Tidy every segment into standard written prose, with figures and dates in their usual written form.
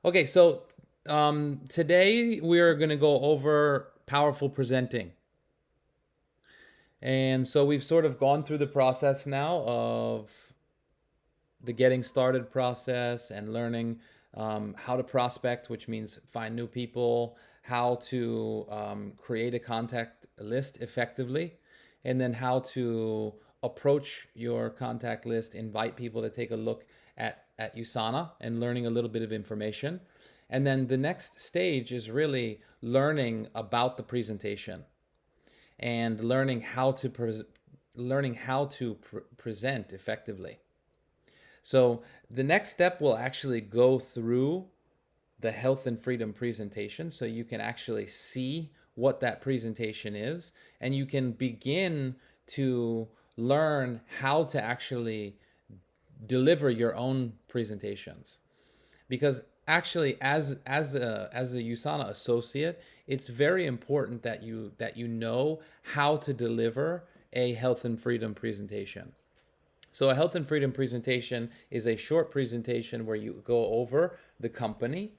Okay, so today we're going to go over powerful presenting. And so we've sort of gone through the process now of the getting started process and learning how to prospect, which means find new people, how to create a contact list effectively, and then how to approach your contact list, invite people to take a look at USANA and learning a little bit of information. And then the next stage is really learning about the presentation and learning how to present effectively. So the next step will actually go through the health and freedom presentation so you can actually see what that presentation is and you can begin to learn how to actually deliver your own presentations. Because actually as a USANA associate, it's very important that you know how to deliver a health and freedom presentation. So a health and freedom presentation is a short presentation where you go over the company,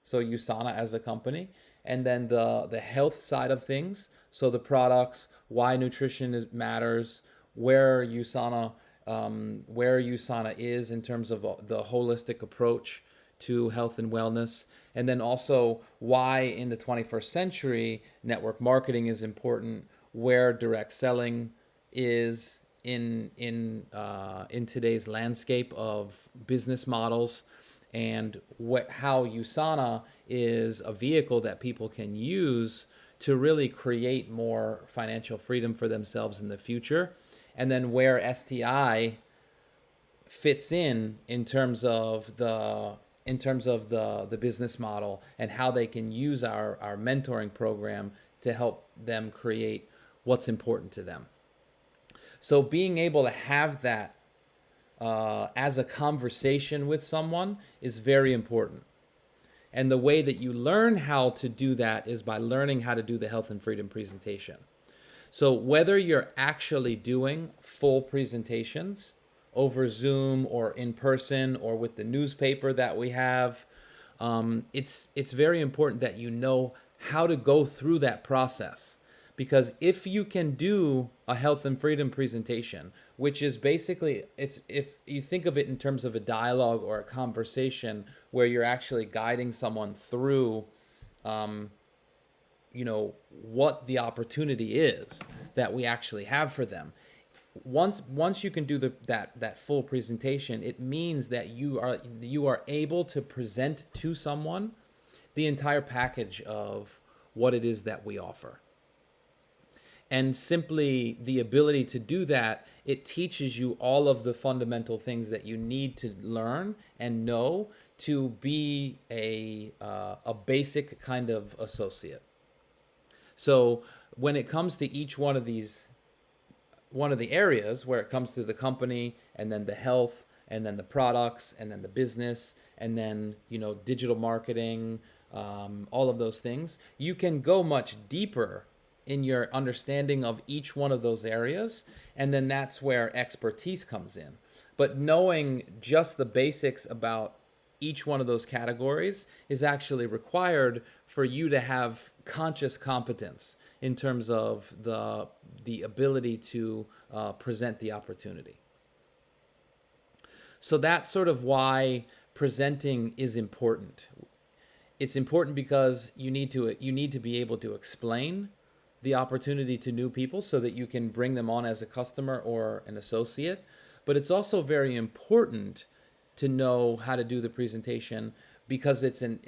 so USANA as a company, and then the health side of things, so the products, why nutrition matters, where USANA where USANA is in terms of the holistic approach to health and wellness, and then also why in the 21st century network marketing is important, where direct selling is in today's landscape of business models, and how USANA is a vehicle that people can use to really create more financial freedom for themselves in the future, and then where STI fits in terms of the business model and how they can use our mentoring program to help them create what's important to them. So being able to have that as a conversation with someone is very important. And the way that you learn how to do that is by learning how to do the health and freedom presentation. So whether you're actually doing full presentations over Zoom or in person or with the newspaper that we have, it's very important that you know how to go through that process. Because if you can do a health and freedom presentation, which is basically, it's, if you think of it in terms of a dialogue or a conversation where you're actually guiding someone through what the opportunity is that we actually have for them. Once you can do that full presentation, it means that you are able to present to someone the entire package of what it is that we offer. And simply the ability to do that, it teaches you all of the fundamental things that you need to learn and know to be a basic kind of associate. So when it comes to each one of the areas, where it comes to the company and then the health and then the products and then the business and then digital marketing, all of those things, you can go much deeper in your understanding of each one of those areas, and then that's where expertise comes in. But knowing just the basics about each one of those categories is actually required for you to have conscious competence in terms of the ability to present the opportunity. So that's sort of why presenting is important. It's important because you need to be able to explain the opportunity to new people so that you can bring them on as a customer or an associate. But it's also very important to know how to do the presentation because it's an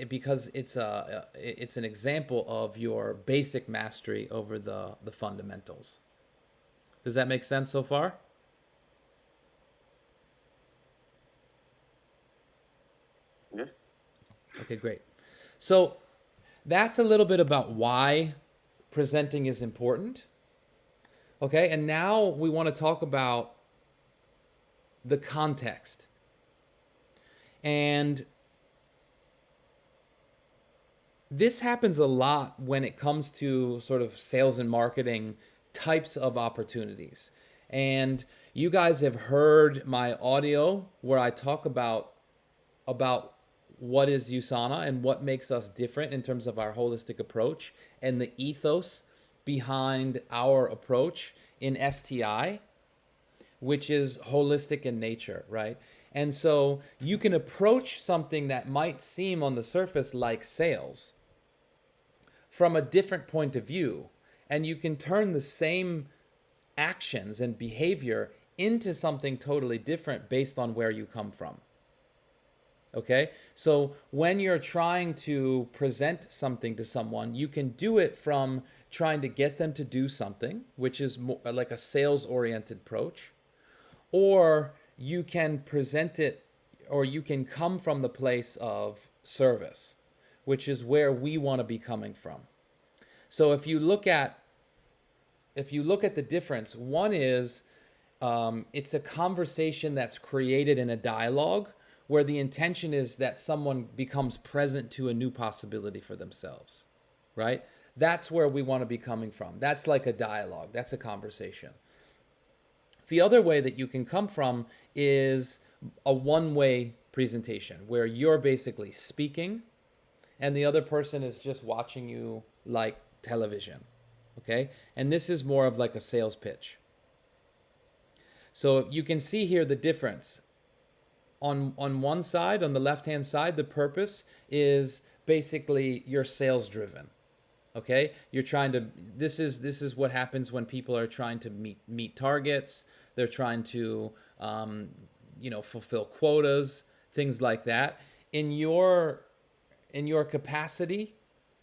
example of your basic mastery over the fundamentals. Does that make sense so far? Yes. Okay, great. So that's a little bit about why presenting is important. Okay, and now we want to talk about the context. And this happens a lot when it comes to sort of sales and marketing types of opportunities. And you guys have heard my audio where I talk about what is USANA and what makes us different in terms of our holistic approach and the ethos behind our approach in STI, which is holistic in nature, right? And so you can approach something that might seem on the surface like sales from a different point of view, and you can turn the same actions and behavior into something totally different based on where you come from. Okay, so when you're trying to present something to someone, you can do it from trying to get them to do something, which is more like a sales oriented approach, or you can present it, or you can come from the place of service, which is where we want to be coming from. So if you look at the difference, one is it's a conversation that's created in a dialogue where the intention is that someone becomes present to a new possibility for themselves, right? That's where we want to be coming from. That's like a dialogue. That's a conversation. The other way that you can come from is a one-way presentation where you're basically speaking and the other person is just watching you like television, okay? And this is more of like a sales pitch. So you can see here the difference. On one side, on the left-hand side, the purpose is basically you're sales driven. Okay? You're trying to this is what happens when people are trying to meet targets. They're trying to fulfill quotas, things like that. In your capacity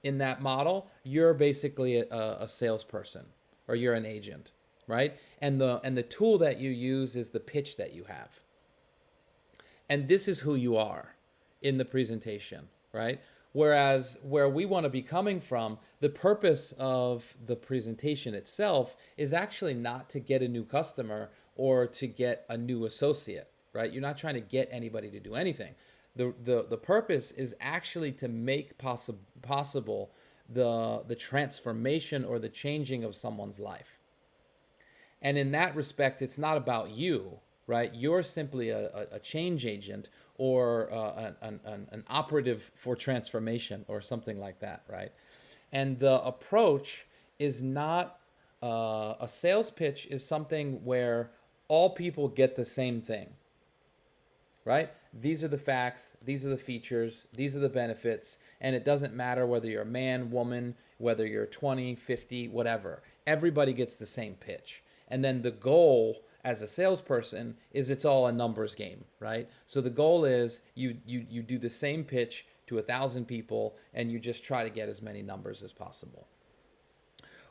in that model, you're basically a salesperson or you're an agent, right? And the tool that you use is the pitch that you have. And this is who you are in the presentation, right? Whereas where we want to be coming from, the purpose of the presentation itself is actually not to get a new customer or to get a new associate, right? You're not trying to get anybody to do anything. The purpose is actually to make possible the transformation or the changing of someone's life. And in that respect, it's not about you, right? You're simply a change agent or an operative for transformation or something like that, right? And the approach is not a sales pitch is something where all people get the same thing, right? These are the facts, these are the features, these are the benefits, and it doesn't matter whether you're a man, woman, whether you're 20, 50, whatever. Everybody gets the same pitch. And then the goal as a salesperson is it's all a numbers game, right? So the goal is you do the same pitch to 1,000 people and you just try to get as many numbers as possible.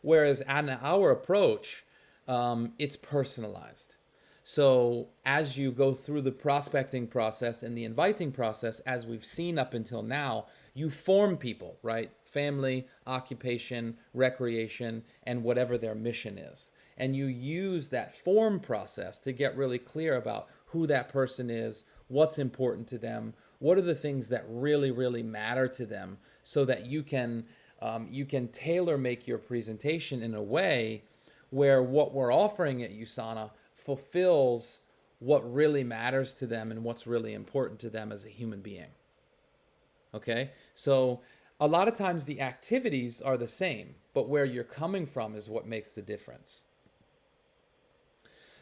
Whereas in our approach, it's personalized. So as you go through the prospecting process and the inviting process, as we've seen up until now, you form people, right? Family, occupation, recreation, and whatever their mission is. And you use that form process to get really clear about who that person is, what's important to them, what are the things that really, really matter to them, so that you can tailor make your presentation in a way where what we're offering at USANA fulfills what really matters to them and what's really important to them as a human being. Okay? So a lot of times the activities are the same, but where you're coming from is what makes the difference.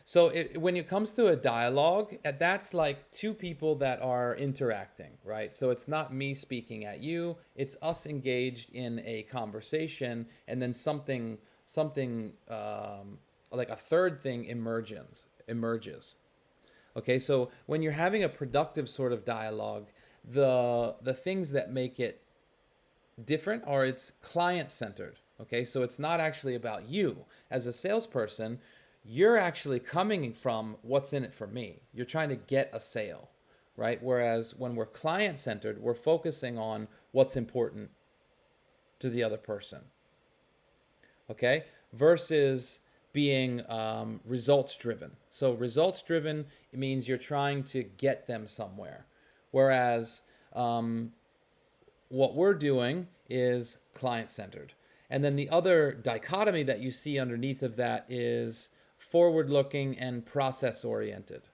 So when it comes to a dialogue, that's like two people that are interacting, right? So it's not me speaking at you, it's us engaged in a conversation, and then something like a third thing emerges. Okay, so when you're having a productive sort of dialogue, the things that make it different are it's client-centered. Okay, so it's not actually about you. As a salesperson, you're actually coming from what's in it for me. You're trying to get a sale, right? Whereas when we're client-centered, we're focusing on what's important to the other person. Okay, versus being results-driven. So results-driven, it means you're trying to get them somewhere. Whereas what we're doing is client-centered. And then the other dichotomy that you see underneath of that is forward-looking and process-oriented.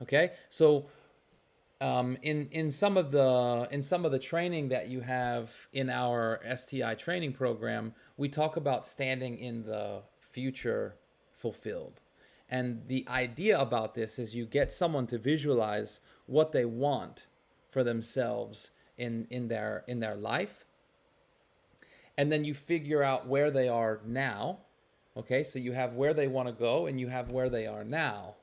Okay, so In some of the training that you have in our STI training program, we talk about standing in the future fulfilled. And the idea about this is you get someone to visualize what they want for themselves in their life, and then you figure out where they are now. Okay, so you have where they want to go and you have where they are now,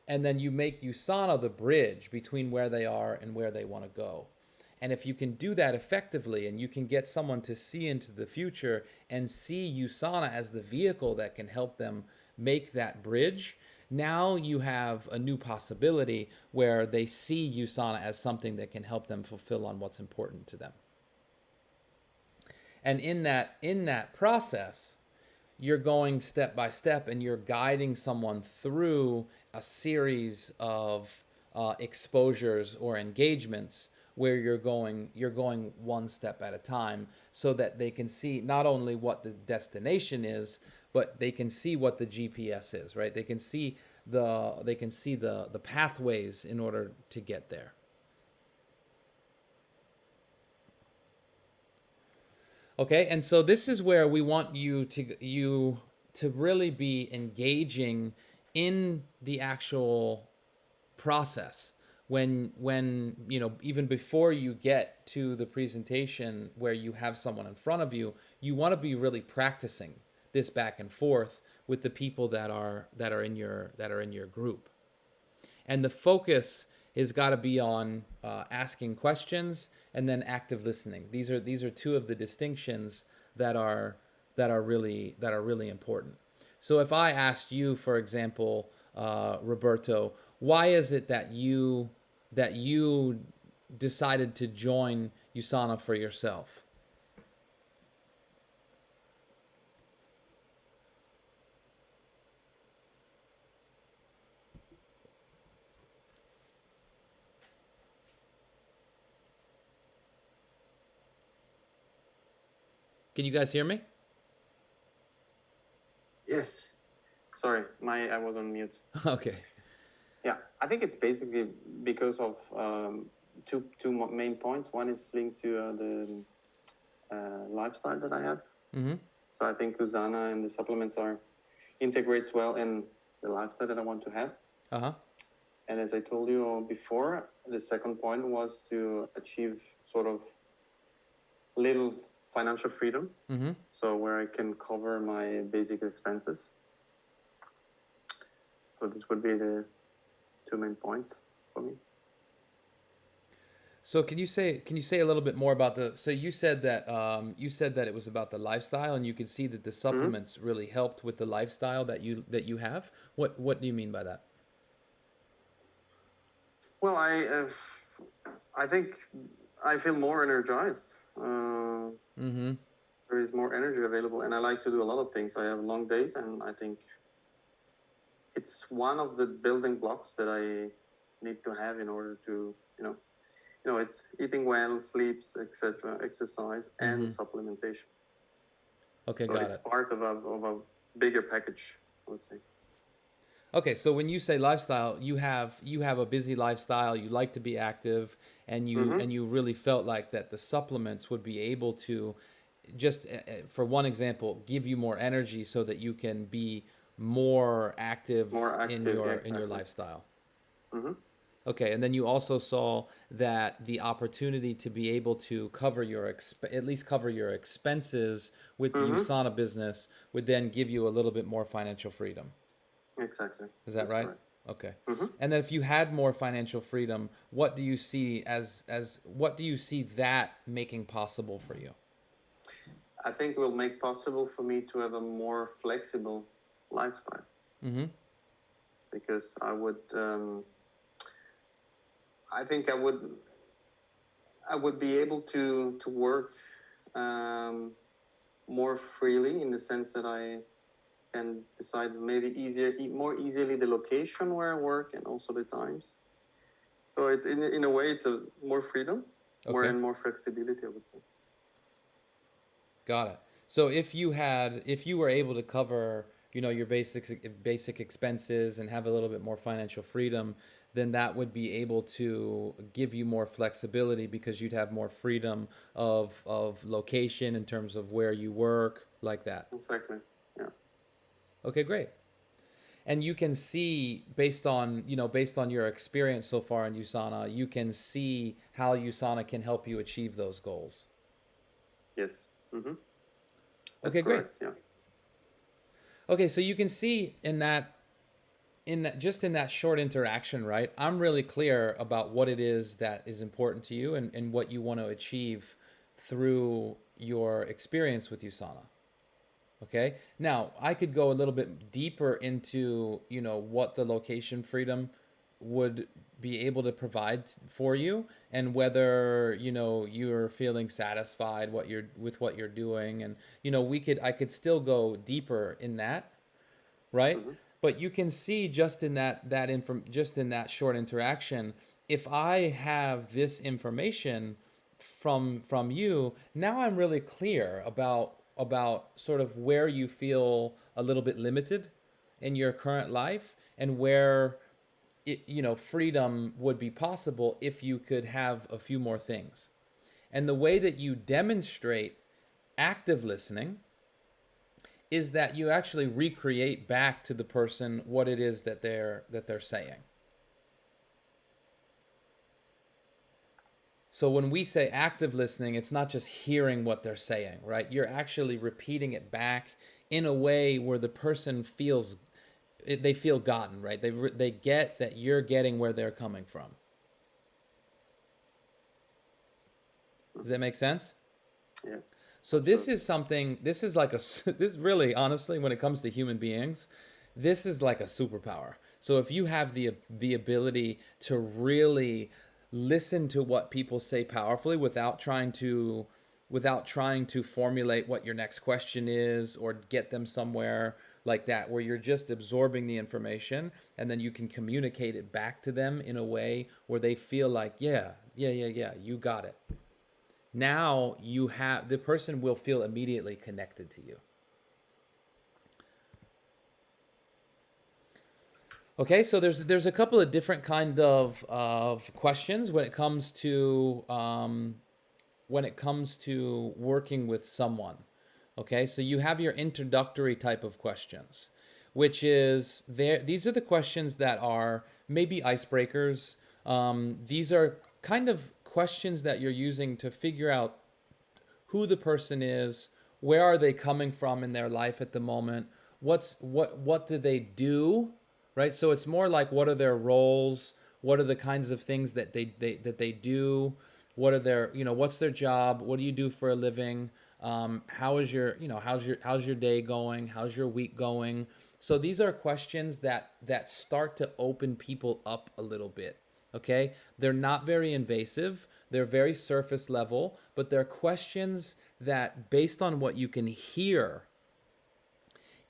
and then you make USANA the bridge between where they are and where they want to go. And if you can do that effectively and you can get someone to see into the future and see USANA as the vehicle that can help them make that bridge, now you have a new possibility where they see USANA as something that can help them fulfill on what's important to them. And in that process, you're going step by step and you're guiding someone through a series of exposures or engagements where you're going one step at a time, so that they can see not only what the destination is, but they can see what the GPS is, right? They can see the pathways in order to get there. Okay, and so this is where we want you to really be engaging in the actual process. When even before you get to the presentation where you have someone in front of you, you want to be really practicing this back and forth with the people that are in your group. And the focus has got to be on asking questions and then active listening. These are two of the distinctions that are really important. So if I asked you, for example, Roberto, why is it that you decided to join USANA for yourself? Can you guys hear me? Yes. Sorry, I was on mute. Okay. Yeah, I think it's basically because of two main points. One is linked to the lifestyle that I have. Mm-hmm. So I think USANA and the supplements integrates well in the lifestyle that I want to have. Uh-huh. And as I told you before, the second point was to achieve sort of little financial freedom. Mm-hmm. So where I can cover my basic expenses. So this would be the two main points for me. So can you say a little bit more about so you said that it was about the lifestyle, and you could see that the supplements really helped with the lifestyle that you have. What do you mean by that? Well, I think I feel more energized. Mm-hmm. There is more energy available, and I like to do a lot of things. I have long days, and I think it's one of the building blocks that I need to have in order to, it's eating well, sleeps, etc., exercise, and supplementation. Okay, so got it's it. part of a bigger package, I would say. Okay, so when you say lifestyle, you have a busy lifestyle. You like to be active, and you really felt like that the supplements would be able to, just for one example, give you more energy so that you can be more active in your lifestyle. Mm-hmm. Okay, and then you also saw that the opportunity to be able to cover at least cover your expenses with the USANA business would then give you a little bit more financial freedom. Exactly. Is that right? Correct. Okay. Mm-hmm. And then if you had more financial freedom, what do you see what do you see that making possible for you? I think it will make possible for me to have a more flexible lifestyle. Mm-hmm. Because I think I would be able to work more freely, in the sense that I can decide maybe more easily the location where I work and also the times. So it's in a way it's a more freedom, Okay. more flexibility, I would say. Got it. So if you were able to cover your basic expenses and have a little bit more financial freedom, then that would be able to give you more flexibility because you'd have more freedom of location in terms of where you work, like that. Exactly. Yeah. Okay, great. And you can see based on your experience so far in USANA, you can see how USANA can help you achieve those goals. Yes. Mm-hmm. That's Okay, great. correct. Yeah. Okay, so you can see in that short interaction, right? I'm really clear about what it is that is important to you and what you want to achieve through your experience with USANA. Okay. Now, I could go a little bit deeper into, what the location freedom would be able to provide for you and whether, you're feeling satisfied with what you're doing. And, I could still go deeper in that, right? Mm-hmm. But you can see just in just in that short interaction, if I have this information from you, now I'm really clear about sort of where you feel a little bit limited in your current life and where freedom would be possible if you could have a few more things. And the way that you demonstrate active listening is that you actually recreate back to the person what it is that they're saying. So when we say active listening, it's not just hearing what they're saying, right? You're actually repeating it back in a way where the person they feel gotten, right? They get that you're getting where they're coming from. Does that make sense? Yeah. So this is this really, honestly, when it comes to human beings, this is like a superpower. So if you have the ability to really listen to what people say powerfully without trying to formulate what your next question is or get them somewhere like that, where you're just absorbing the information and then you can communicate it back to them in a way where they feel like, yeah, you got it. Now the person will feel immediately connected to you. Okay, so there's a couple of different kind of questions when it comes to working with someone. Okay, so you have your introductory type of questions, which is these are the questions that are maybe icebreakers. These are kind of questions that you're using to figure out who the person is, where are they coming from in their life at the moment, what do they do, right? So it's more like, what are their roles, what are the kinds of things that they do, what are what's their job, what do you do for a living, how's your day going, how's your week going. So these are questions that start to open people up a little bit. Okay, they're not very invasive, they're very surface level, but they're questions that, based on what you can hear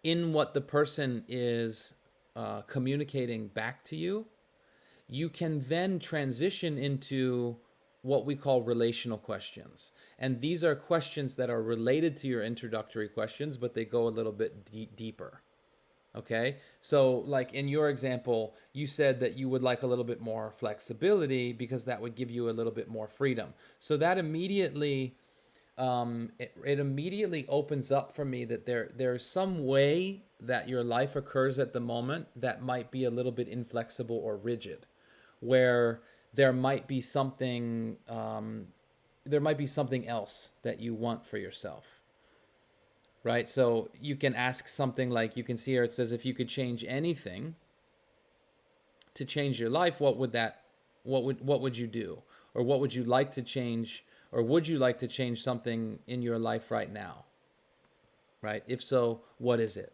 in what the person is communicating back to you, you can then transition into what we call relational questions. And these are questions that are related to your introductory questions, but they go a little bit deeper. Okay, so like in your example, you said that you would like a little bit more flexibility because that would give you a little bit more freedom. So that immediately, it immediately opens up for me that there's some way that your life occurs at the moment that might be a little bit inflexible or rigid, where there might be something else that you want for yourself. Right? So you can ask something like, you can see here it says, if you could change anything to change your life, what would you do? Or what would you like to change? Or would you like to change something in your life right now? Right? If so, what is it?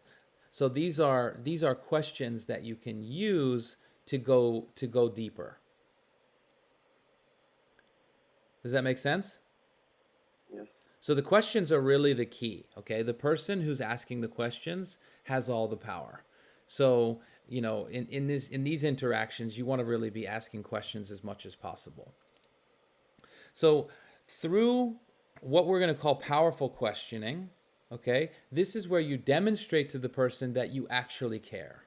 So these are questions that you can use to go deeper. Does that make sense? Yes. So the questions are really the key, okay? The person who's asking the questions has all the power. So, in these interactions, you want to really be asking questions as much as possible. So through what we're going to call powerful questioning, Okay, this is where you demonstrate to the person that you actually care.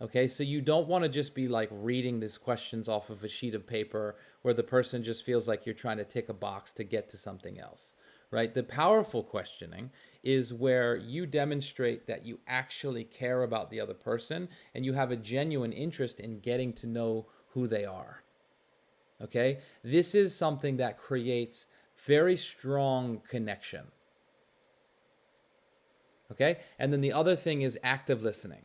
Okay, so you don't want to just be like reading these questions off of a sheet of paper where the person just feels like you're trying to tick a box to get to something else, right? The powerful questioning is where you demonstrate that you actually care about the other person and you have a genuine interest in getting to know who they are. Okay, this is something that creates very strong connection. Okay, and then the other thing is active listening.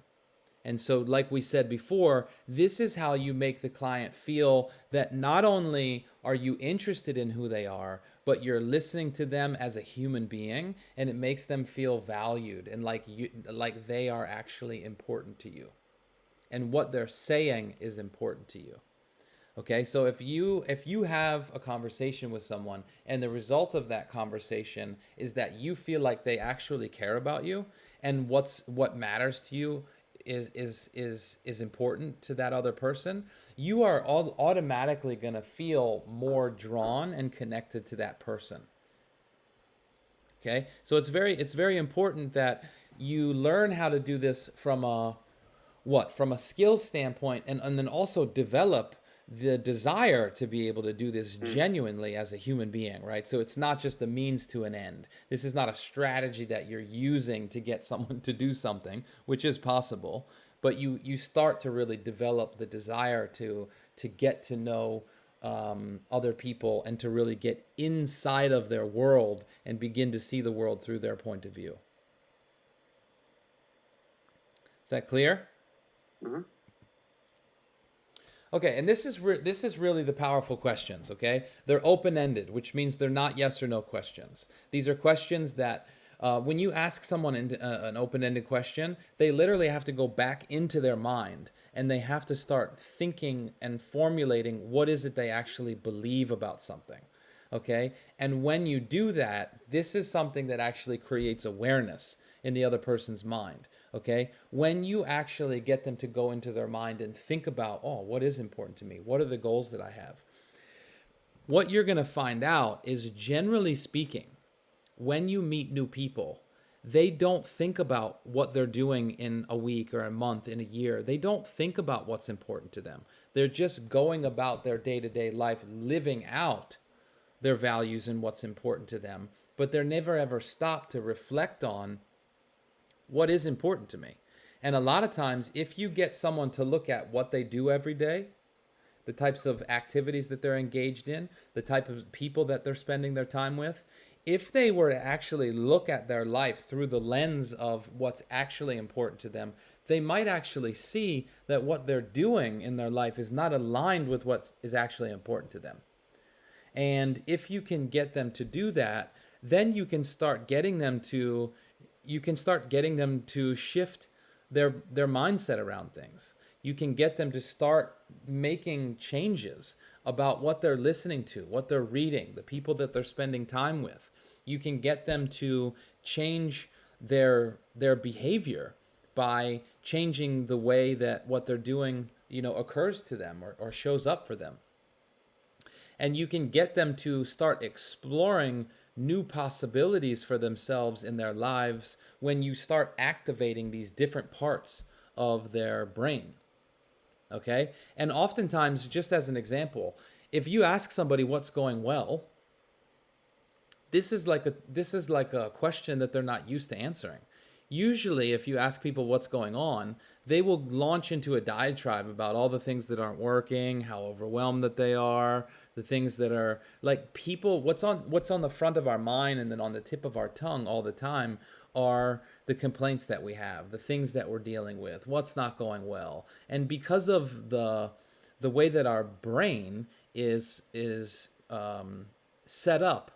And so, like we said before, this is how you make the client feel that not only are you interested in who they are, but you're listening to them as a human being, and it makes them feel valued and like they are actually important to you. And what they're saying is important to you. Okay, so if you have a conversation with someone and the result of that conversation is that you feel like they actually care about you and what matters to you is important to that other person, you are automatically going to feel more drawn and connected to that person. Okay, so it's very important that you learn how to do this from a skill standpoint, and then also develop the desire to be able to do this genuinely as a human being, right? So it's not just a means to an end. This is not a strategy that you're using to get someone to do something, which is possible, but you start to really develop the desire to get to know other people and to really get inside of their world and begin to see the world through their point of view. Is that clear? Mm-hmm. Okay, and this is really the powerful questions, okay? They're open-ended, which means they're not yes or no questions. These are questions that when you ask someone an open-ended question, they literally have to go back into their mind and they have to start thinking and formulating what is it they actually believe about something, okay? And when you do that, this is something that actually creates awareness in the other person's mind. Okay, when you actually get them to go into their mind and think about, oh, what is important to me? What are the goals that I have? What you're going to find out is, generally speaking, when you meet new people, they don't think about what they're doing in a week or a month, in a year. They don't think about what's important to them. They're just going about their day-to-day life, living out their values and what's important to them. But they're never ever stopped to reflect on what is important to me. And a lot of times, if you get someone to look at what they do every day, the types of activities that they're engaged in, the type of people that they're spending their time with, if they were to actually look at their life through the lens of what's actually important to them, they might actually see that what they're doing in their life is not aligned with what is actually important to them. And if you can get them to do that, then you can start getting them to shift their mindset around things. You can get them to start making changes about what they're listening to, what they're reading, the people that they're spending time with. You can get them to change their behavior by changing the way that what they're doing, occurs to them or shows up for them. And you can get them to start exploring new possibilities for themselves in their lives when you start activating these different parts of their brain. Okay? And oftentimes, just as an example, if you ask somebody what's going well, this is like a question that they're not used to answering. Usually, if you ask people what's going on, they will launch into a diatribe about all the things that aren't working, how overwhelmed that they are, the things that are like people. What's on the front of our mind and then on the tip of our tongue all the time are the complaints that we have, the things that we're dealing with, what's not going well, and because of the way that our brain is set up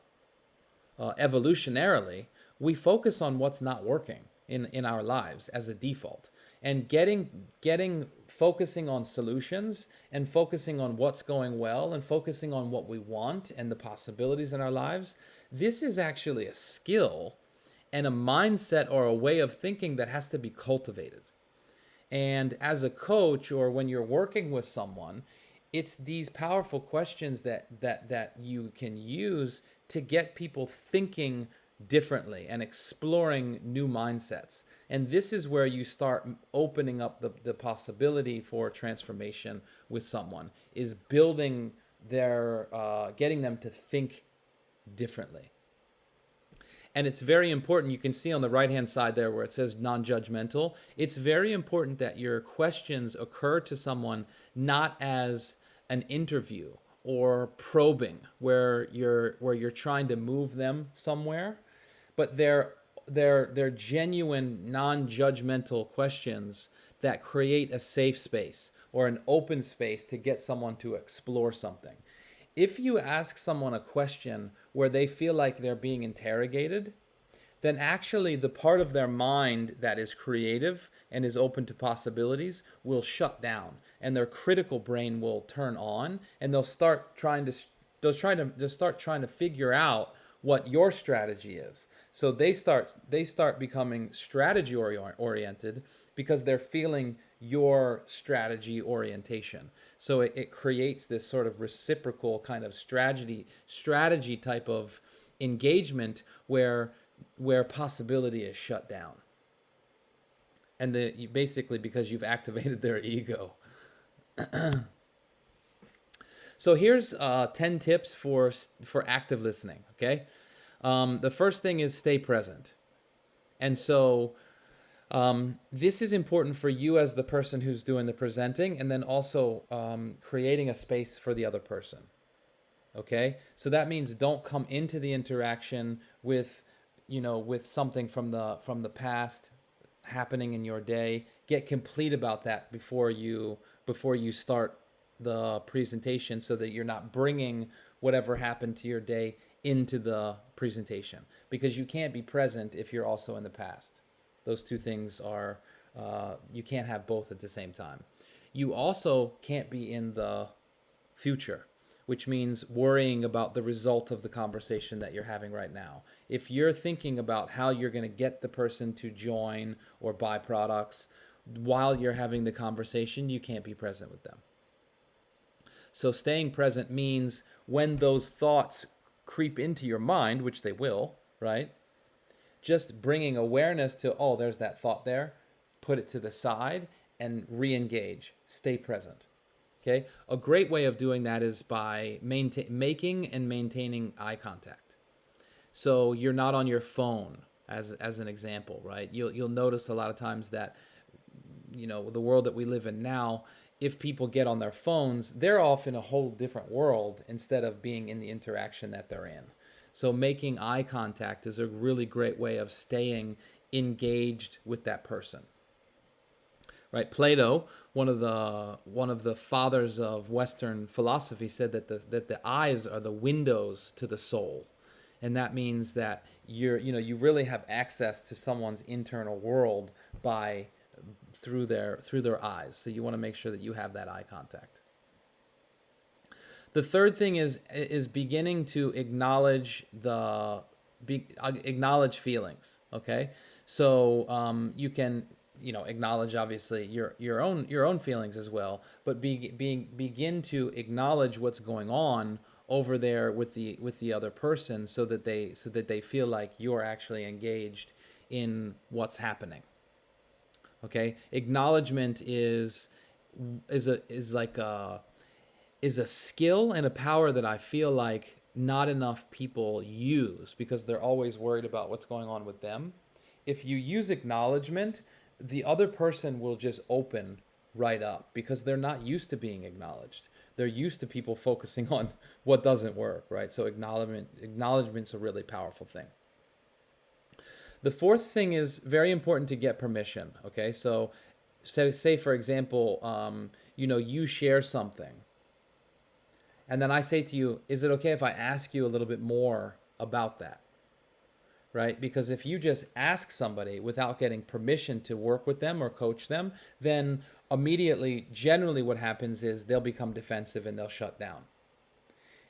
evolutionarily, we focus on what's not working in our lives as a default, and focusing on solutions and focusing on what's going well and focusing on what we want and the possibilities in our lives. This is actually a skill and a mindset or a way of thinking that has to be cultivated. And as a coach, or when you're working with someone, it's these powerful questions that you can use to get people thinking differently and exploring new mindsets. And this is where you start opening up the possibility for transformation with someone, is building their, getting them to think differently. And it's very important. You can see on the right-hand side there where it says non-judgmental. It's very important that your questions occur to someone not as an interview or probing where you're trying to move them somewhere, but they're genuine non-judgmental questions that create a safe space or an open space to get someone to explore something. If you ask someone a question where they feel like they're being interrogated, then actually the part of their mind that is creative and is open to possibilities will shut down, and their critical brain will turn on, and they'll start trying to figure out what your strategy is. So they start becoming strategy oriented because they're feeling your strategy orientation. So it creates this sort of reciprocal kind of strategy type of engagement where possibility is shut down. And basically because you've activated their ego. So here's 10 tips for active listening, okay? The first thing is stay present. And so this is important for you as the person who's doing the presenting, and then also creating a space for the other person, okay? So that means don't come into the interaction with something from the past happening in your day. Get complete about that before you start the presentation, so that you're not bringing whatever happened to your day into the presentation, because you can't be present if you're also in the past. Those two things are, you can't have both at the same time. You also can't be in the future, which means worrying about the result of the conversation that you're having right now. If you're thinking about how you're going to get the person to join or buy products while you're having the conversation, you can't be present with them. So staying present means when those thoughts creep into your mind, which they will, right? Just bringing awareness to, oh, there's that thought there, put it to the side and re-engage, stay present. Okay? A great way of doing that is by making and maintaining eye contact. So you're not on your phone, as an example, right? You'll notice a lot of times that, the world that we live in now, if people get on their phones, they're off in a whole different world instead of being in the interaction that they're in. So making eye contact is a really great way of staying engaged with that person. Right? Plato, one of the fathers of Western philosophy, said that the eyes are the windows to the soul. And that means that you really have access to someone's internal world through their eyes. So you want to make sure that you have that eye contact. The third thing is beginning to acknowledge feelings. Okay, so you can acknowledge obviously your own feelings as well, but begin to acknowledge what's going on over there with the other person, so that they feel like you're actually engaged in what's happening. Okay, acknowledgement is a skill and a power that I feel like not enough people use, because they're always worried about what's going on with them. If you use acknowledgement, the other person will just open right up, because they're not used to being acknowledged. They're used to people focusing on what doesn't work, right? So acknowledgement's a really powerful thing. The fourth thing is very important to get permission. Okay, so say for example, you share something, and then I say to you, is it okay if I ask you a little bit more about that? Right? Because if you just ask somebody without getting permission to work with them or coach them, then immediately, generally what happens is they'll become defensive and they'll shut down.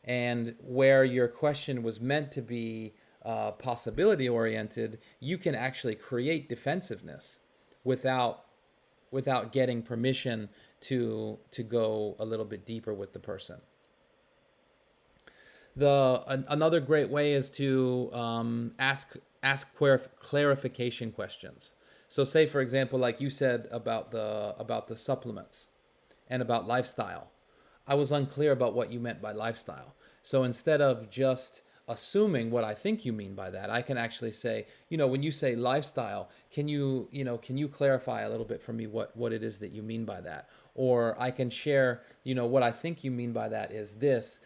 And where your question was meant to be possibility oriented, you can actually create defensiveness without getting permission to go a little bit deeper with the person. Another great way is to ask clarification questions. So say, for example, like you said about the supplements and about lifestyle. I was unclear about what you meant by lifestyle. So instead of just assuming what I think you mean by that, I can actually say, when you say lifestyle, can you clarify a little bit for me what it is that you mean by that? Or I can share, what I think you mean by that is this.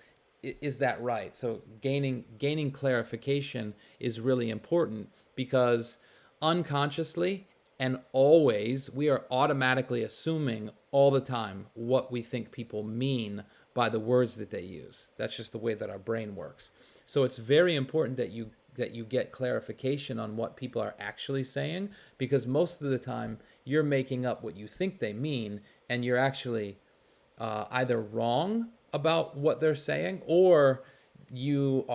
Is that right? So gaining clarification is really important, because unconsciously and always we are automatically assuming all the time what we think people mean by the words that they use. That's just the way that our brain works. So it's very important that you get clarification on what people are actually saying, because most of the time you're making up what you think they mean, and you're actually either wrong about what they're saying, or you're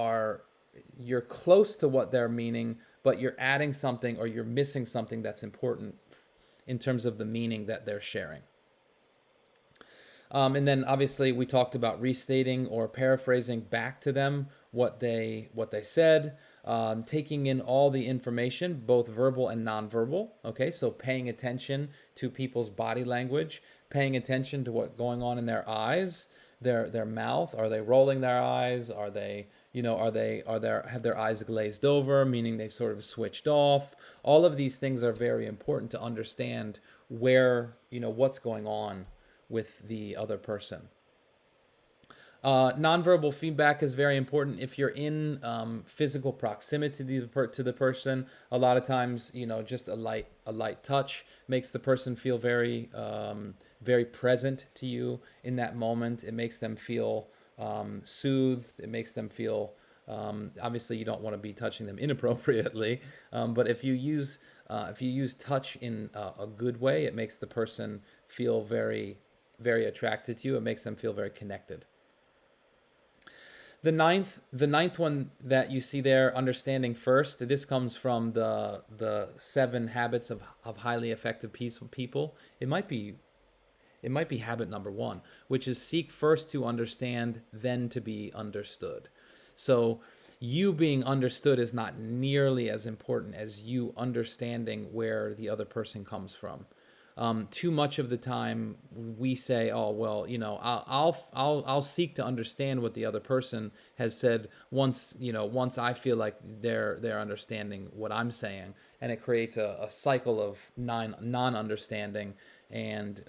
close to what they're meaning, but you're adding something or you're missing something that's important in terms of the meaning that they're sharing. And then obviously we talked about restating or paraphrasing back to them what they said, taking in all the information, both verbal and nonverbal. Okay, so paying attention to people's body language, paying attention to what's going on in their eyes, their mouth. Are they rolling their eyes? Are they, have their eyes glazed over, meaning they've sort of switched off? All of these things are very important to understand where, what's going on with the other person. Nonverbal feedback is very important if you're in physical proximity to the person. A lot of times, just a light touch makes the person feel very very present to you in that moment. It makes them feel soothed. It makes them feel obviously you don't want to be touching them inappropriately, but if you use touch in a good way, it makes the person feel very very attracted to you. It makes them feel very connected. The ninth one that you see there, understanding first, this comes from the 7 habits of highly effective people. It might be habit number 1, which is seek first to understand, then to be understood. So you being understood is not nearly as important as you understanding where the other person comes from. Too much of the time we say, "Oh, well, I'll seek to understand what the other person has said once I feel like they're understanding what I'm saying," and it creates a cycle of non-understanding and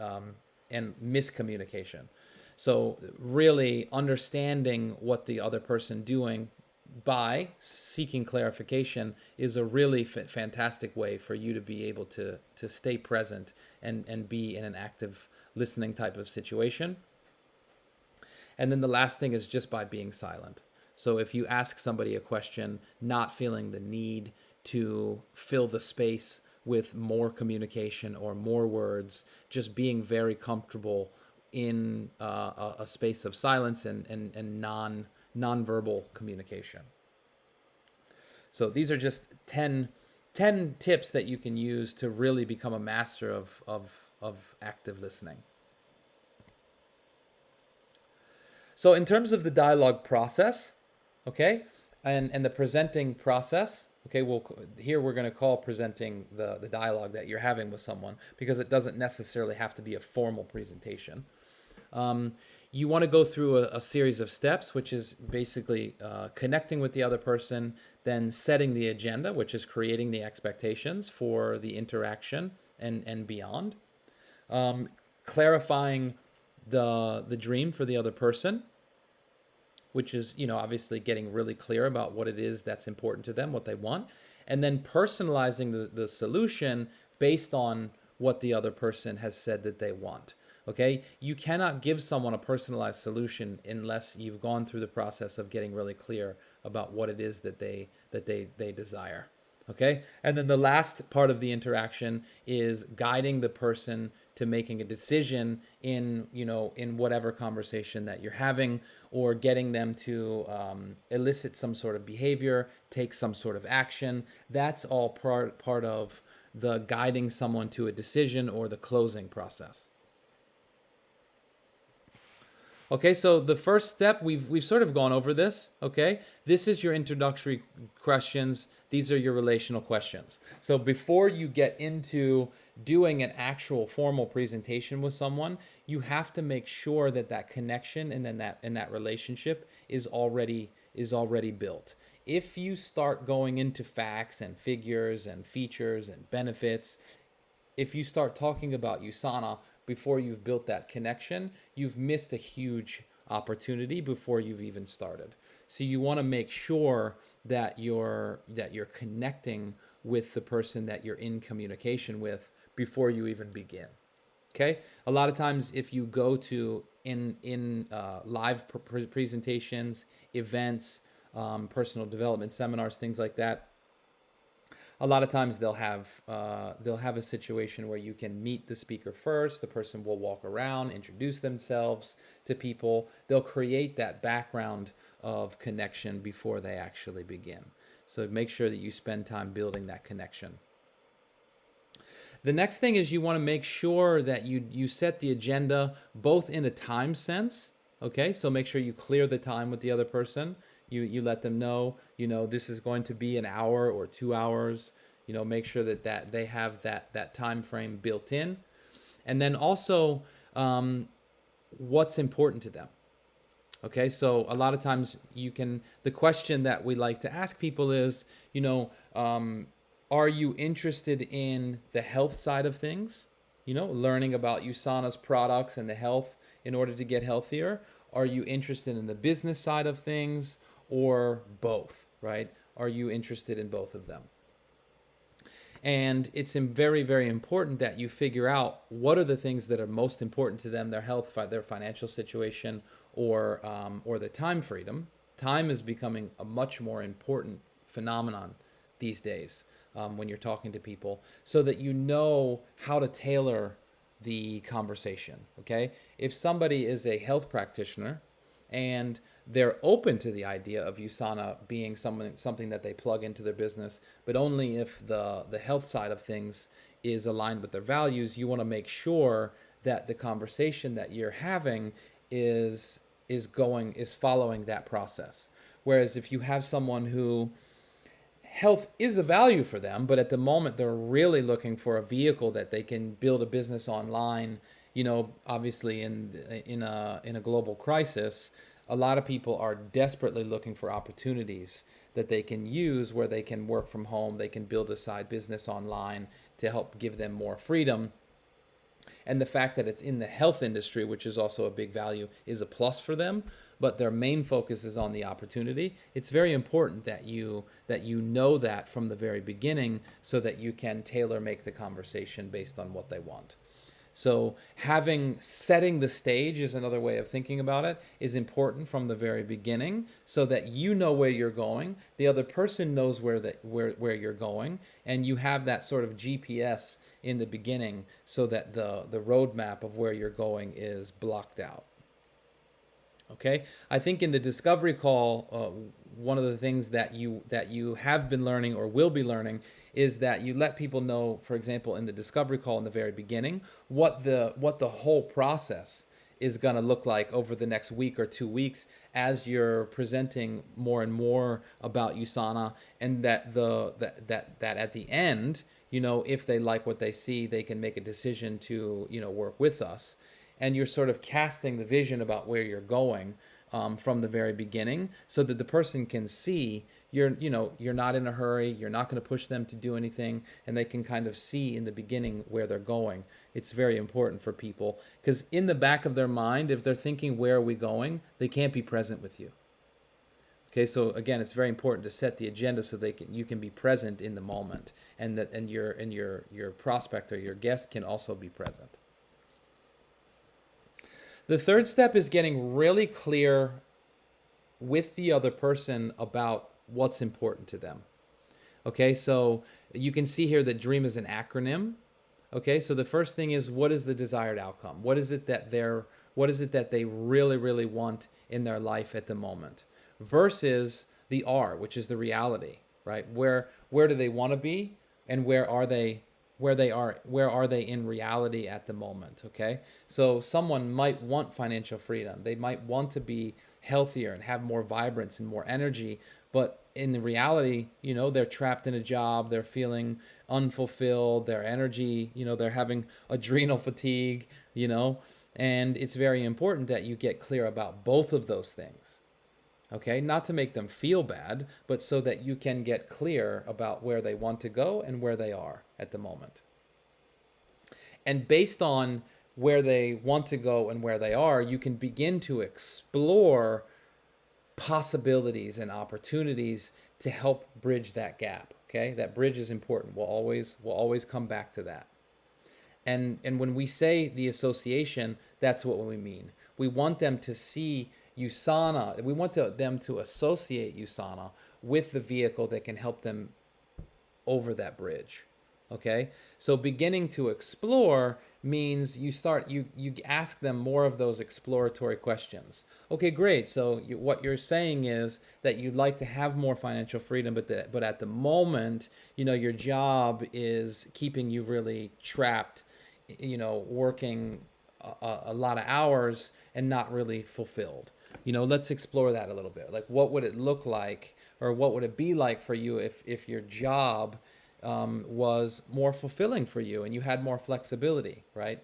miscommunication. So really understanding what the other person doing by seeking clarification is a really fantastic way for you to be able to stay present and be in an active listening type of situation. And then the last thing is just by being silent. So if you ask somebody a question, not feeling the need to fill the space with more communication or more words, just being very comfortable in a space of silence and nonverbal communication. So these are just 10 tips that you can use to really become a master of active listening. So in terms of the dialogue process, okay, and the presenting process, okay, here we're going to call presenting the dialogue that you're having with someone, because it doesn't necessarily have to be a formal presentation. You want to go through a series of steps, which is basically connecting with the other person, then setting the agenda, which is creating the expectations for the interaction and beyond. Clarifying the dream for the other person, which is, obviously getting really clear about what it is that's important to them, what they want, and then personalizing the solution based on what the other person has said that they want. Okay, you cannot give someone a personalized solution unless you've gone through the process of getting really clear about what it is that they desire. Okay, and then the last part of the interaction is guiding the person to making a decision in whatever conversation that you're having, or getting them to elicit some sort of behavior, take some sort of action. That's all part of the guiding someone to a decision or the closing process. Okay, so the first step, we've sort of gone over this, okay? This is your introductory questions. These are your relational questions. So before you get into doing an actual formal presentation with someone, you have to make sure that that connection and then that relationship is already built. If you start going into facts and figures and features and benefits, if you start talking about USANA before you've built that connection, you've missed a huge opportunity before you've even started. So you want to make sure that you're connecting with the person that you're in communication with before you even begin. Okay, a lot of times if you go to in live presentations, events, personal development seminars, things like that, a lot of times they'll have a situation where you can meet the speaker first. The person will walk around, introduce themselves to people. They'll create that background of connection before they actually begin. So make sure that you spend time building that connection. The next thing is you want to make sure that you set the agenda both in a time sense. Okay, so make sure you clear the time with the other person. You let them know, this is going to be an hour or 2 hours. Make sure that they have that time frame built in. And then also what's important to them. Okay, so a lot of times the question that we like to ask people is, are you interested in the health side of things? Learning about USANA's products and the health in order to get healthier? Are you interested in the business side of things, or both, right? Are you interested in both of them? And it's very, very important that you figure out what are the things that are most important to them, their health, their financial situation, or the time freedom. Time is becoming a much more important phenomenon these days when you're talking to people, so that you know how to tailor the conversation, okay? If somebody is a health practitioner and they're open to the idea of USANA being something that they plug into their business, but only if the health side of things is aligned with their values, you want to make sure that the conversation that you're having is following that process. Whereas if you have someone who health is a value for them, but at the moment they're really looking for a vehicle that they can build a business online, obviously in a global crisis, a lot of people are desperately looking for opportunities that they can use where they can work from home, they can build a side business online to help give them more freedom. And the fact that it's in the health industry, which is also a big value, is a plus for them, but their main focus is on the opportunity. It's very important that you know that from the very beginning so that you can tailor make the conversation based on what they want. So setting the stage is another way of thinking about it, is important from the very beginning so that you know where you're going, the other person knows where you're going, and you have that sort of GPS in the beginning so that the roadmap of where you're going is blocked out. Okay, I think in the discovery call, one of the things that you have been learning or will be learning is that you let people know, for example, in the discovery call in the very beginning, what the whole process is going to look like over the next week or 2 weeks as you're presenting more and more about USANA, and that at the end, if they like what they see, they can make a decision to work with us. And you're sort of casting the vision about where you're going from the very beginning, so that the person can see you're not in a hurry, you're not going to push them to do anything, and they can kind of see in the beginning where they're going. It's very important for people, because in the back of their mind, if they're thinking, where are we going, they can't be present with you. Okay, so again, it's very important to set the agenda so you can be present in the moment, and your prospect or your guest can also be present. The third step is getting really clear with the other person about what's important to them. Okay, so you can see here that DREAM is an acronym. Okay, so the first thing is, what is the desired outcome? What is it that they really, really want in their life at the moment? Versus the R, which is the reality, right? Where do they want to be, and where are they where are they in reality at the moment. Okay, so someone might want financial freedom, they might want to be healthier and have more vibrance and more energy, but in reality, they're trapped in a job, they're feeling unfulfilled, their energy, they're having adrenal fatigue, and it's very important that you get clear about both of those things. Okay, not to make them feel bad, but so that you can get clear about where they want to go and where they are at the moment. And based on where they want to go and where they are, you can begin to explore possibilities and opportunities to help bridge that gap. Okay, that bridge is important. We'll always come back to that. And when we say the association, that's what we mean. We want them to see USANA. We want them to associate USANA with the vehicle that can help them over that bridge. Okay, so beginning to explore means you ask them more of those exploratory questions. Okay, great. So what you're saying is that you'd like to have more financial freedom, but at the moment, your job is keeping you really trapped, working a lot of hours and not really fulfilled. Let's explore that a little bit. Like, what would it look like, or what would it be like for you if your job was more fulfilling for you and you had more flexibility, right?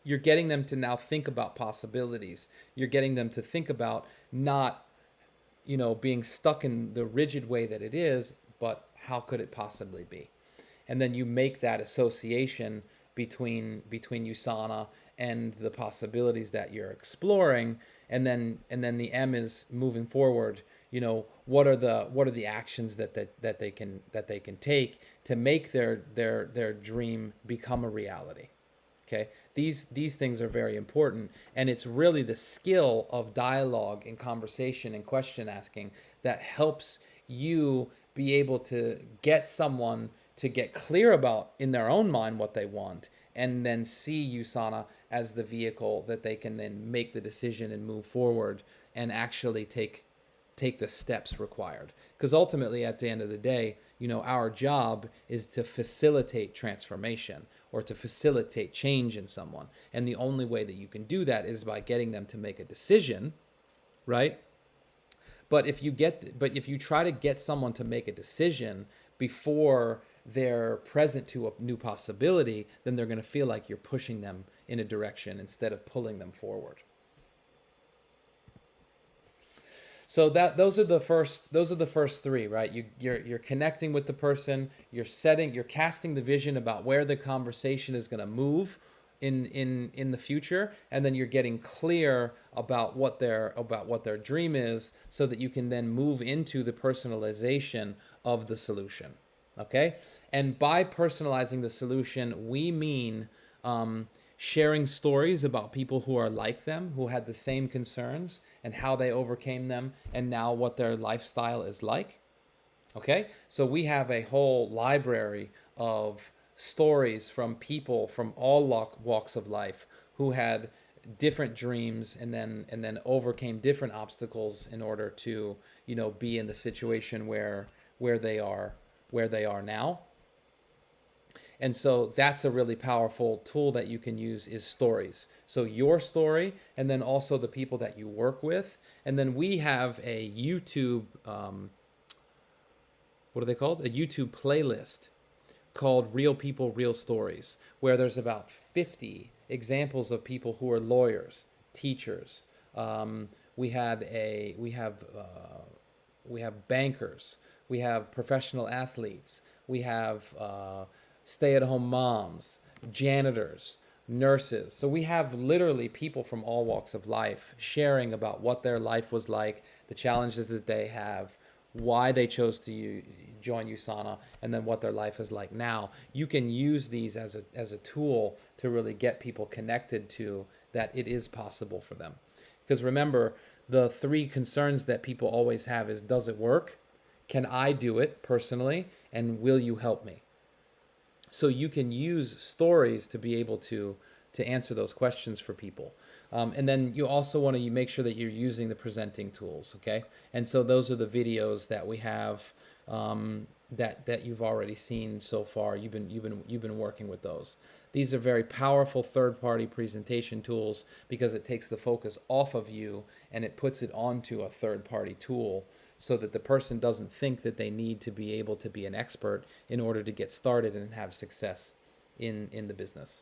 You're getting them to now think about possibilities. You're getting them to think about not, being stuck in the rigid way that it is, but how could it possibly be? And then you make that association between USANA and the possibilities that you're exploring, and then the M is moving forward. What are the actions that they can take to make their dream become a reality. Okay, these things are very important, and it's really the skill of dialogue and conversation and question asking that helps you be able to get someone to get clear about in their own mind what they want, and then see USANA as the vehicle that they can then make the decision and move forward and actually take the steps required. Because ultimately, at the end of the day, our job is to facilitate transformation or to facilitate change in someone. And the only way that you can do that is by getting them to make a decision, right? But if you try to get someone to make a decision before they're present to a new possibility, then they're going to feel like you're pushing them in a direction instead of pulling them forward. So those are the first three, right? You're connecting with the person, you're casting the vision about where the conversation is going to move in the future, and then you're getting clear about what their dream is, so that you can then move into the personalization of the solution. Okay? And by personalizing the solution, we mean sharing stories about people who are like them, who had the same concerns, and how they overcame them, and now what their lifestyle is like. Okay? So we have a whole library of stories from people from all walks of life who had different dreams and then overcame different obstacles in order to, be in the situation where they are now. And so that's a really powerful tool that you can use, is stories. So your story, and then also the people that you work with. And then we have a YouTube, what are they called? A YouTube playlist called Real People, Real Stories, where there's about 50 examples of people who are lawyers, teachers. We have bankers. We have professional athletes. We have stay-at-home moms, janitors, nurses. So we have literally people from all walks of life sharing about what their life was like, the challenges that they have, why they chose to join USANA, and then what their life is like now. You can use these as a tool to really get people connected to that it is possible for them. Because remember, the three concerns that people always have is, does it work? Can I do it personally? And will you help me? So you can use stories to be able to answer those questions for people. And then you also want to make sure that you're using the presenting tools, okay? And so those are the videos that we have that you've already seen so far. You've been working with those. These are very powerful third-party presentation tools because it takes the focus off of you and it puts it onto a third-party tool so that the person doesn't think that they need to be able to be an expert in order to get started and have success in the business.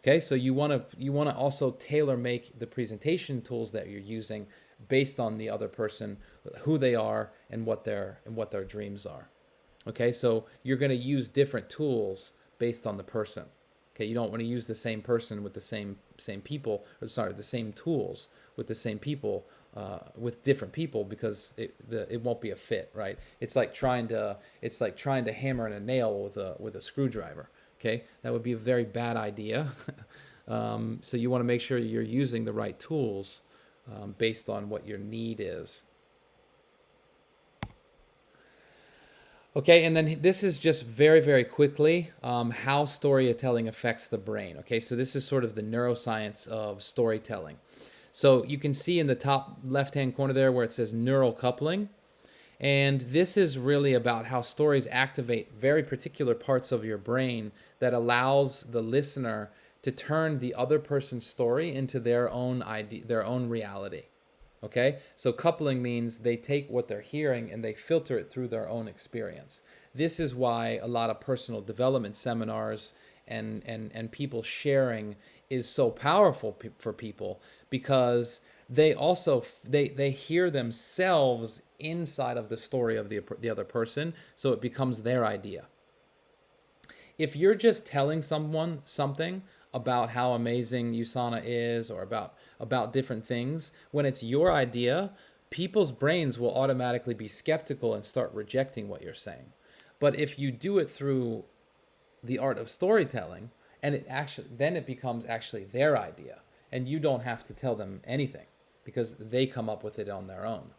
Okay, so you want to also tailor make the presentation tools that you're using based on the other person, who they are, and what their dreams are. Okay, so you're going to use different tools based on the person. Okay, you don't want to use the same person with the same people, or sorry, the same tools with the same people, with different people, because it won't be a fit, right? It's like trying to hammer in a nail with a screwdriver. Okay, that would be a very bad idea. So you want to make sure you're using the right tools based on what your need is. Okay, and then this is just very, very quickly how storytelling affects the brain. Okay, so this is sort of the neuroscience of storytelling. So you can see in the top left-hand corner there where it says neural coupling. And this is really about how stories activate very particular parts of your brain that allows the listener to turn the other person's story into their own idea, their own reality. Okay, so coupling means they take what they're hearing and they filter it through their own experience. This is why a lot of personal development seminars and people sharing is so powerful for people, because they also they hear themselves inside of the story of the other person, so it becomes their idea. If you're just telling someone something about how amazing USANA is, or about different things, when it's your idea, people's brains will automatically be skeptical and start rejecting what you're saying. But if you do it through the art of storytelling, and then it becomes actually their idea, and you don't have to tell them anything because they come up with it on their own.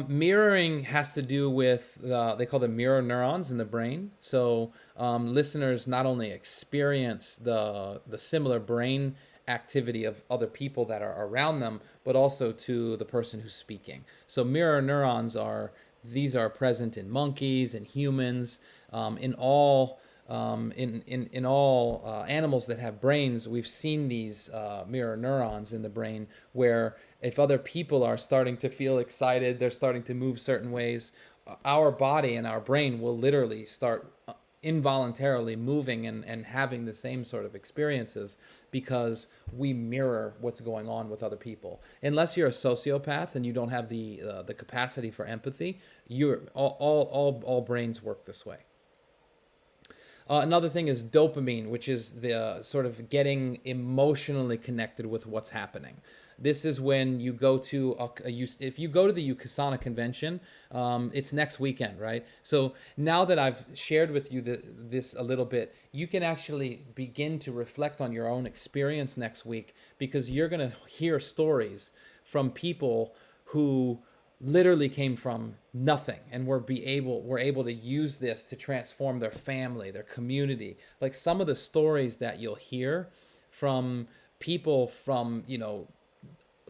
Mirroring has to do with, they call them mirror neurons in the brain. So listeners not only experience the similar brain activity of other people that are around them, but also to the person who's speaking. So mirror neurons are present in monkeys and humans, in all animals that have brains. We've seen these mirror neurons in the brain, where if other people are starting to feel excited, they're starting to move certain ways, our body and our brain will literally start involuntarily moving and having the same sort of experiences, because we mirror what's going on with other people. Unless you're a sociopath and you don't have the capacity for empathy, all brains work this way. Another thing is dopamine, which is the sort of getting emotionally connected with what's happening. This is when you go to if you go to the USANA convention, it's next weekend, right? So now that I've shared with you this a little bit, you can actually begin to reflect on your own experience next week, because you're going to hear stories from people who literally came from nothing and were able to use this to transform their family, their community. Like some of the stories that you'll hear from people from,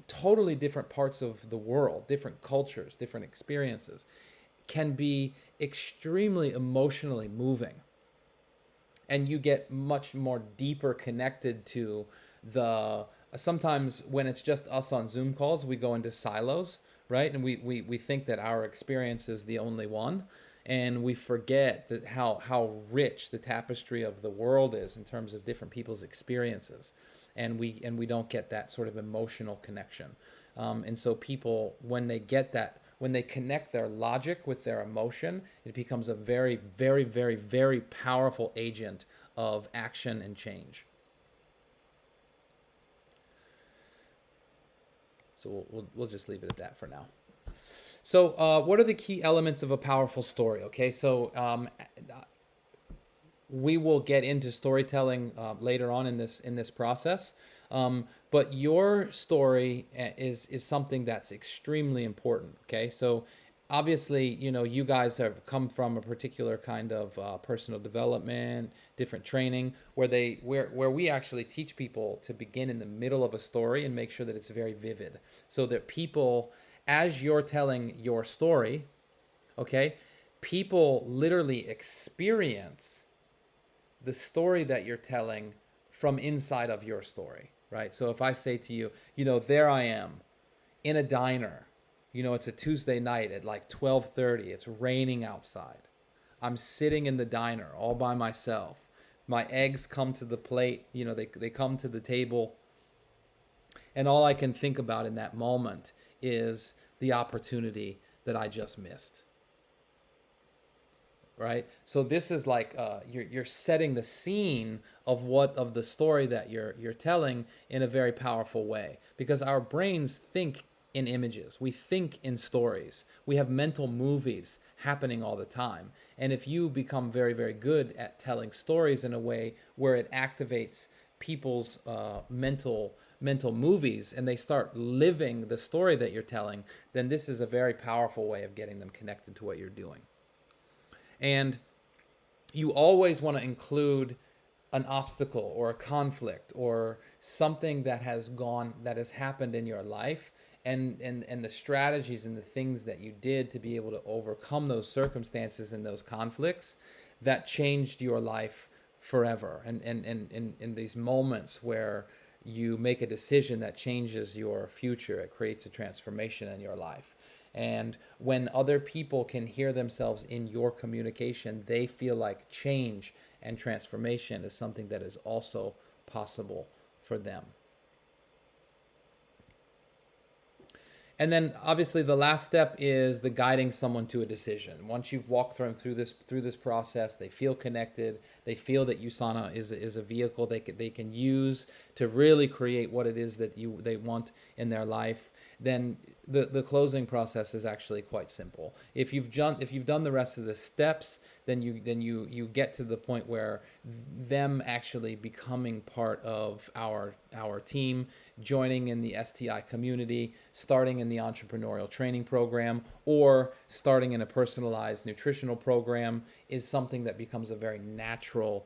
totally different parts of the world, different cultures, different experiences, can be extremely emotionally moving. And you get much more deeper connected to sometimes when it's just us on Zoom calls, we go into silos, right? And we think that our experience is the only one. And we forget that how rich the tapestry of the world is in terms of different people's experiences. And we don't get that sort of emotional connection. And so people, when they get that, when they connect their logic with their emotion, it becomes a very, very, very, very powerful agent of action and change. So we'll just leave it at that for now. So what are the key elements of a powerful story? Okay, so we will get into storytelling later on in this process, but your story is something that's extremely important. Okay, so obviously, you guys have come from a particular kind of personal development, different training, where we actually teach people to begin in the middle of a story and make sure that it's very vivid, so that people, as you're telling your story, Okay? People literally experience the story that you're telling from inside of your story, right? So if I say to you, there I am in a diner, it's a Tuesday night at like 12:30, it's raining outside. I'm sitting in the diner all by myself. My eggs come to the plate, they come to the table, and all I can think about in that moment is the opportunity that I just missed. Right? So this is like you're setting the scene of the story that you're telling in a very powerful way, because our brains think in images. We think in stories. We have mental movies happening all the time. And if you become very, very good at telling stories in a way where it activates people's mental movies and they start living the story that you're telling, then this is a very powerful way of getting them connected to what you're doing. And you always want to include an obstacle or a conflict or something that has happened in your life, and the strategies and the things that you did to be able to overcome those circumstances and those conflicts that changed your life forever. And in these moments where you make a decision that changes your future, it creates a transformation in your life. And when other people can hear themselves in your communication, they feel like change and transformation is something that is also possible for them. And then obviously the last step is the guiding someone to a decision. Once you've walked them through this process, they feel connected. They feel that USANA is a vehicle they can use to really create what it is that they want in their life. Then the closing process is actually quite simple. If you've done the rest of the steps, then you get to the point where them actually becoming part of our team, joining in the STI community, starting in the entrepreneurial training program, or starting in a personalized nutritional program is something that becomes a very natural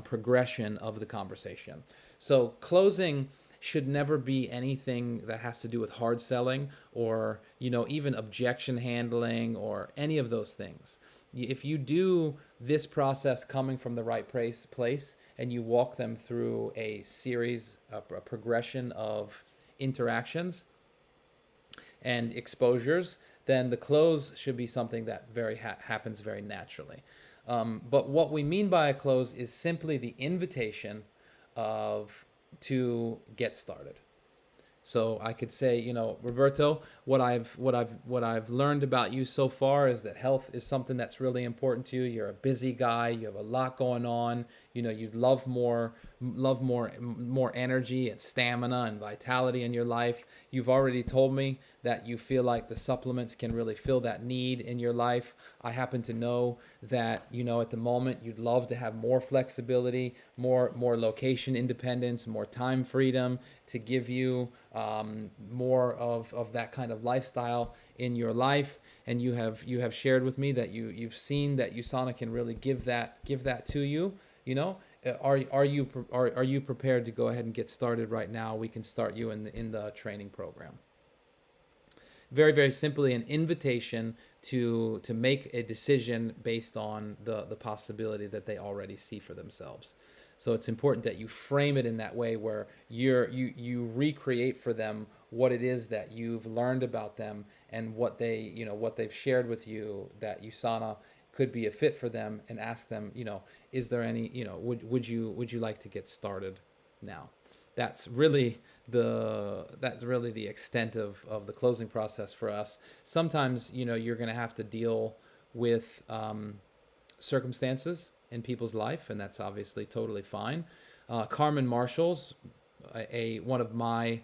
progression of the conversation. So closing should never be anything that has to do with hard selling or even objection handling or any of those things. If you do this process coming from the right place and you walk them through a series, a progression of interactions and exposures, then the close should be something that happens very naturally. But what we mean by a close is simply the invitation to get started. So I could say, Roberto, what I've learned about you so far is that health is something that's really important to you. You're a busy guy. You have a lot going on. You'd love more energy and stamina and vitality in your life. You've already told me that you feel like the supplements can really fill that need in your life. I happen to know that, at the moment you'd love to have more flexibility, more location independence, more time freedom to give you more of that kind of lifestyle in your life. And you have shared with me that you've seen that USANA can really give that to you. Are you prepared to go ahead and get started right now? We can start you in the training program. Very, very simply, an invitation to make a decision based on the possibility that they already see for themselves. So it's important that you frame it in that way where you recreate for them what it is that you've learned about them and what they've shared with you, that USANA could be a fit for them, and ask them, is there any, would you like to get started now? That's really the extent of the closing process for us. Sometimes, you're going to have to deal with circumstances in people's life, and that's obviously totally fine. Carmen Marshall's one of my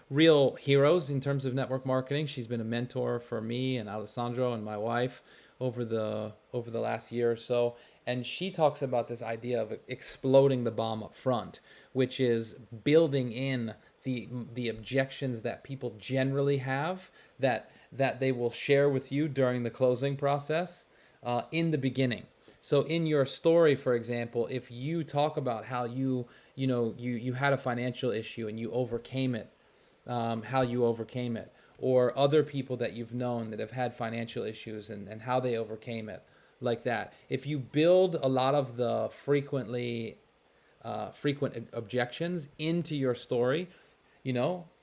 real heroes in terms of network marketing. She's been a mentor for me and Alessandro and my wife over the last year or so, and she talks about this idea of exploding the bomb up front, which is building in the objections that people generally have that they will share with you during the closing process in the beginning. So in your story, for example, if you talk about how you had a financial issue and you overcame it, how you overcame it, or other people that you've known that have had financial issues and how they overcame it, like that. If you build a lot of the frequent objections into your story,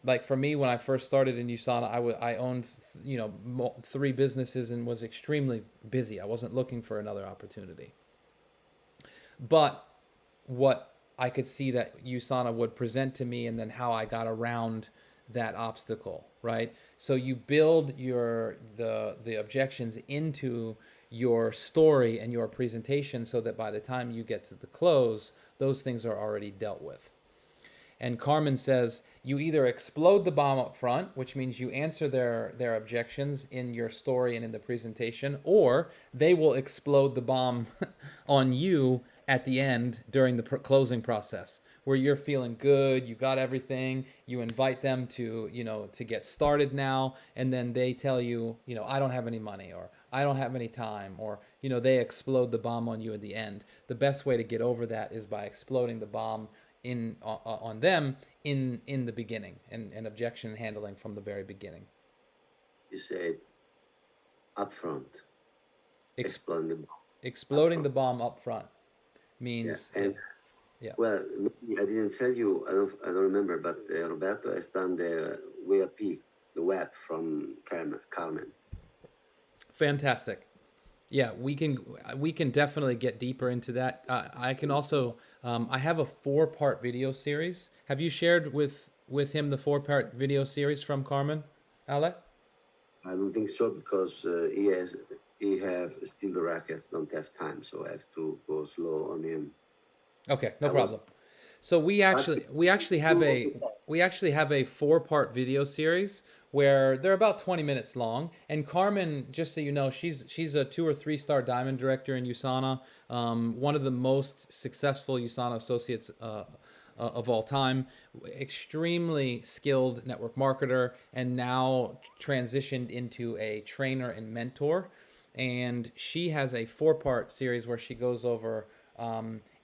like for me, when I first started in USANA, I owned, 3 businesses and was extremely busy. I wasn't looking for another opportunity. But what I could see that USANA would present to me, and then how I got around that obstacle, right? So you build the objections into your story and your presentation so that by the time you get to the close, those things are already dealt with. And Carmen says, you either explode the bomb up front, which means you answer their objections in your story and in the presentation, or they will explode the bomb on you at the end during the closing process, where you're feeling good, you got everything, you invite them to, to get started now, and then they tell you, I don't have any money, or I don't have any time, or, they explode the bomb on you at the end. The best way to get over that is by exploding the bomb on them in the beginning, and objection handling from the very beginning. You said upfront. Exploding the bomb up front means well, I didn't tell you, I don't remember, but Roberto has done the WAP, the WAP from Carmen. Fantastic. Yeah, we can definitely get deeper into that. I can also I have a 4-part video series. Have you shared with him the 4-part video series from Carmen, Ale? I don't think so, because he have still the rackets, don't have time, so I have to go slow on him. Okay, no problem. So we actually have a 4-part video series where they're about 20 minutes long. And Carmen, just so you know, she's a 2 or 3 star diamond director in USANA, one of the most successful USANA associates of all time, extremely skilled network marketer, and now transitioned into a trainer and mentor. And she has a 4-part series where she goes over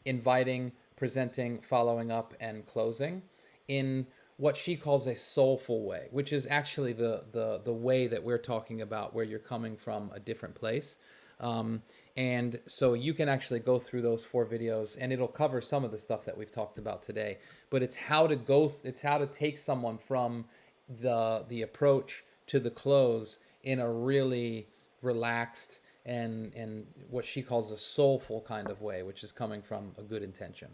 inviting, presenting, following up, and closing in what she calls a soulful way, which is actually the way that we're talking about, where you're coming from a different place. And so you can actually go through those 4 videos, and it'll cover some of the stuff that we've talked about today. But it's how to take someone from the approach to the close in a really relaxed and what she calls a soulful kind of way, which is coming from a good intention.